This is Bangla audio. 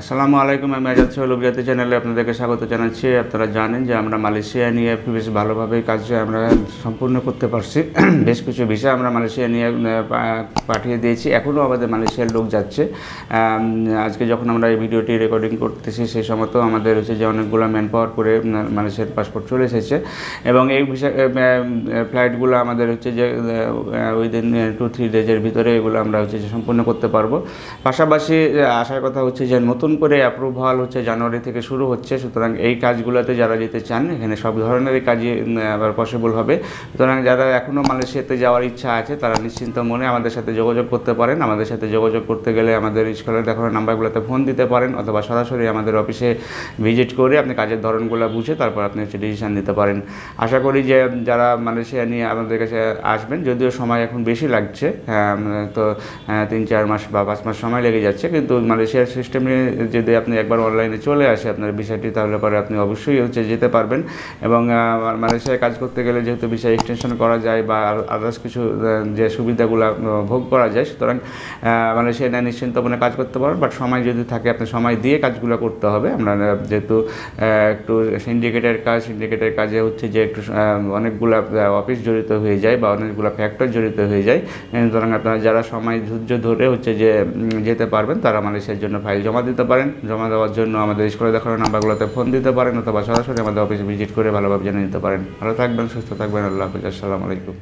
আসসালামু আলাইকুম। আমি আজাদ সোহেল অভিজাতি চ্যানেলে আপনাদেরকে স্বাগত জানাচ্ছি। আপনারা জানেন যে আমরা মালয়েশিয়া নিয়ে বেশ ভালোভাবেই কাজ আমরা সম্পূর্ণ করতে পারছি। বেশ কিছু ভিসা আমরা মালয়েশিয়া নিয়ে পাঠিয়ে দিয়েছি, এখনও আমাদের মালয়েশিয়ার লোক যাচ্ছে। আজকে যখন আমরা এই ভিডিওটি রেকর্ডিং করতেছি সেই সময় তো আমাদের হচ্ছে যে অনেকগুলো ম্যান পাওয়ার করে মালয়েশিয়ার পাসপোর্ট চলে এসেছে এবং এই ভিসা ফ্লাইটগুলো আমাদের হচ্ছে যে উইদিন 2-3 ডেজের ভিতরে এগুলো আমরা হচ্ছে যে সম্পূর্ণ করতে পারবো। পাশাপাশি আসার কথা হচ্ছে যে নতুন করে অ্যাপ্রুভাল হচ্ছে জানুয়ারি থেকে শুরু হচ্ছে, সুতরাং এই কাজগুলোতে যারা যেতে চান এখানে সব ধরনেরই কাজই আবার পসিবল হবে। সুতরাং যারা এখনও মালয়েশিয়াতে যাওয়ার ইচ্ছা আছে তারা নিশ্চিন্ত মনে আমাদের সাথে যোগাযোগ করতে পারেন। আমাদের সাথে যোগাযোগ করতে গেলে আমাদের স্কুলে দেখানো নাম্বারগুলোতে ফোন দিতে পারেন অথবা সরাসরি আমাদের অফিসে ভিজিট করে আপনি কাজের ধরনগুলো বুঝে তারপর আপনি হচ্ছে ডিসিশান নিতে পারেন। আশা করি যে যারা মালয়েশিয়া নিয়ে আমাদের কাছে আসবেন, যদিও সময় এখন বেশি লাগছে, তো 3-4 মাস বা 5 মাস সময় লেগে যাচ্ছে, কিন্তু মালয়েশিয়ার সিস্টেমে যদি আপনি একবার অনলাইনে চলে আসে আপনার বিষয়টি, তাহলে পরে আপনি অবশ্যই হচ্ছে যেতে পারবেন। এবং মালয়েশিয়ায় কাজ করতে গেলে যেহেতু বিষয় এক্সটেনশন করা যায় বা আদার্স কিছু যে সুবিধাগুলো ভোগ করা যায়, সুতরাং মালয়েশিয়ায় নিশ্চিন্ত মনে কাজ করতে পারবেন। বাট সময় যদি থাকে আপনি সময় দিয়ে কাজগুলো করতে হবে। আমরা যেহেতু একটু সিন্ডিকেটের কাজে হচ্ছে যে একটু অনেকগুলো অফিস জড়িত হয়ে যায় বা অনেকগুলো ফ্যাক্টর জড়িত হয়ে যায়, সুতরাং আপনারা যারা সময় ধৈর্য ধরে হচ্ছে যে যেতে পারবেন তারা মালয়েশিয়ার জন্য ফাইল জমা দিতে পারেন। জমা দেওয়ার জন্য আমাদের স্কুলে দেখানো নাম্বারগুলোতে ফোন দিতে পারেন অথবা সরাসরি আমাদের অফিসে ভিজিট করে ভালোভাবে জেনে নিতে পারেন। ভালো থাকবেন, সুস্থ থাকবেন। আল্লাহ হাফিজ। আসসালামু আলাইকুম।